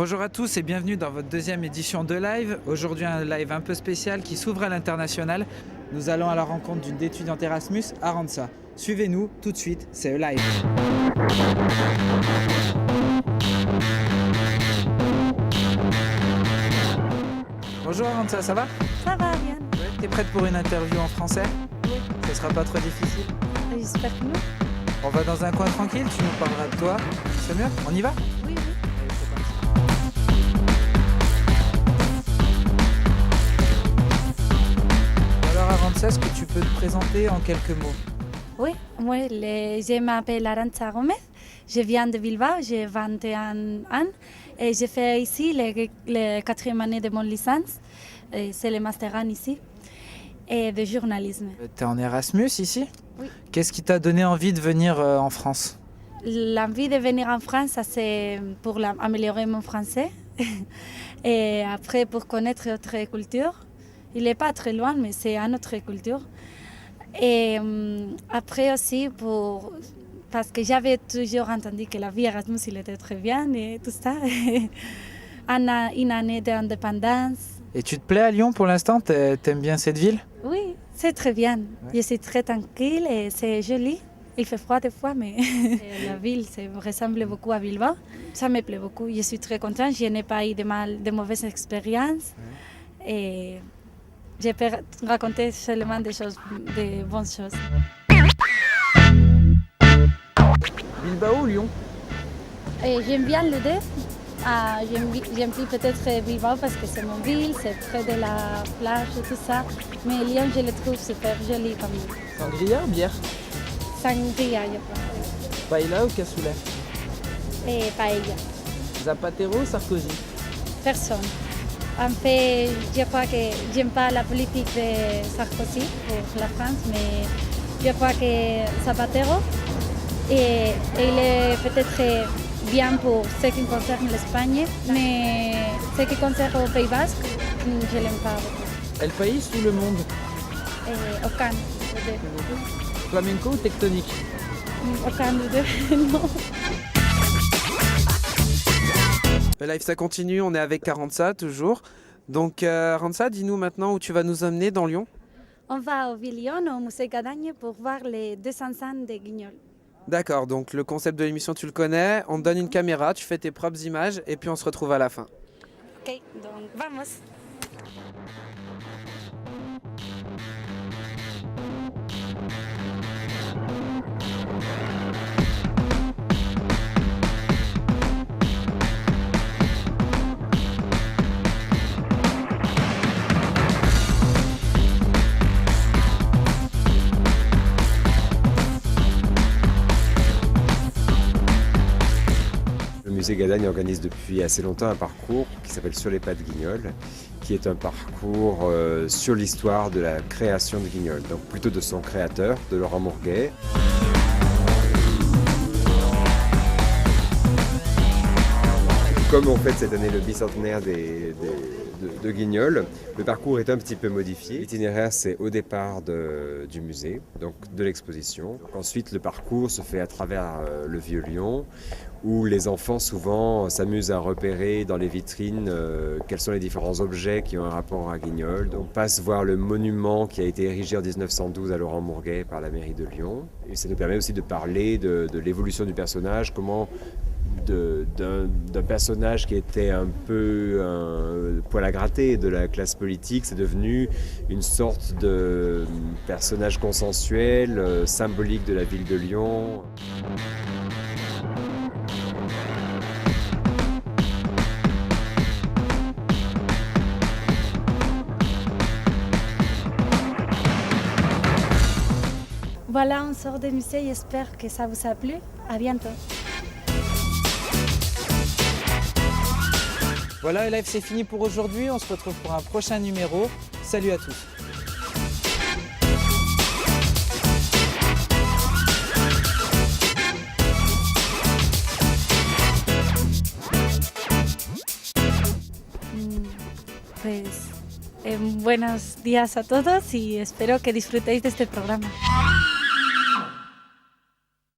Bonjour à tous et bienvenue dans votre deuxième édition de live. Aujourd'hui un live un peu spécial qui s'ouvre à l'international. Nous allons à la rencontre d'une étudiante Erasmus à Aranza. Suivez-nous tout de suite, c'est le live. Bonjour Aranza, ça va? Ça va bien. Ouais. T'es prête pour une interview en français? Oui. Ce sera pas trop difficile? J'espère que non. On va dans un coin tranquille, tu nous parleras de toi. C'est mieux? On y va? Oui, oui. Alors Aranza, est-ce que tu peux te présenter en quelques mots? Oui, moi, je m'appelle Aranza Gomez. Je viens de Bilbao, j'ai 21 ans et j'ai fait ici la quatrième année de mon licence. C'est le master 1 ici et de journalisme. Tu es en Erasmus ici? Oui. Qu'est-ce qui t'a donné envie de venir en France? L'envie de venir en France, ça, c'est pour améliorer mon français et après pour connaître notre culture. Il n'est pas très loin, mais c'est une autre culture. Et après aussi, parce que j'avais toujours entendu que la vie Erasmus, il était très bien et tout ça. Une année d'indépendance. Et tu te plais à Lyon pour l'instant? T'aimes bien cette ville? Oui, c'est très bien. Ouais. Je suis très tranquille et c'est joli. Il fait froid des fois, mais la ville ressemble beaucoup à Bilbao. Ça me plaît beaucoup. Je suis très contente. Je n'ai pas eu de mauvaises expériences. Ouais. Et je peux raconter seulement des bonnes choses. Bilbao ou Lyon? J'aime bien les deux. J'aime plus peut-être Bilbao parce que c'est mon ville, c'est près de la plage et tout ça. Mais Lyon, je le trouve super joli quand même. Sangria ou bière? Sangria, je pense. Paella ou cassoulet? Et paella. Zapatero ou Sarkozy? Personne. En fait, je crois que j'aime pas la politique de Sarkozy pour la France, mais je crois que Zapatero, et il est peut-être bien pour ce qui concerne l'Espagne, mais ce qui concerne au Pays Basque, je ne l'aime pas beaucoup. El País ou Le Monde? Aucun. Flamenco ou tectonique? Aucun des deux, non. Le live ça continue, on est avec Aranza toujours. Donc Aranza, dis-nous maintenant où tu vas nous emmener dans Lyon. On va au Villon, au musée Gadagne, pour voir les 200 ans de Guignol. D'accord, donc le concept de l'émission tu le connais, on te donne une caméra, tu fais tes propres images et puis on se retrouve à la fin. Ok, donc vamos. Le musée Gadagne organise depuis assez longtemps un parcours qui s'appelle Sur les pas de Guignol, qui est un parcours sur l'histoire de la création de Guignol, donc plutôt de son créateur, de Laurent Mourguet. Comme on fête cette année le bicentenaire de Guignol, le parcours est un petit peu modifié. L'itinéraire, c'est au départ du musée, donc de l'exposition. Ensuite, le parcours se fait à travers le Vieux-Lyon, où les enfants souvent s'amusent à repérer dans les vitrines quels sont les différents objets qui ont un rapport à Guignol. Donc, on passe voir le monument qui a été érigé en 1912 à Laurent Mourguet par la mairie de Lyon. Et ça nous permet aussi de parler de l'évolution du personnage, comment d'un personnage qui était un peu un poil à gratter de la classe politique, c'est devenu une sorte de personnage consensuel, symbolique de la ville de Lyon. Voilà, on sort du musée, j'espère que ça vous a plu. À bientôt. Voilà, le live c'est fini pour aujourd'hui, on se retrouve pour un prochain numéro. Salut à tous. Buenos días a todos y espero que disfrutéis de este programa.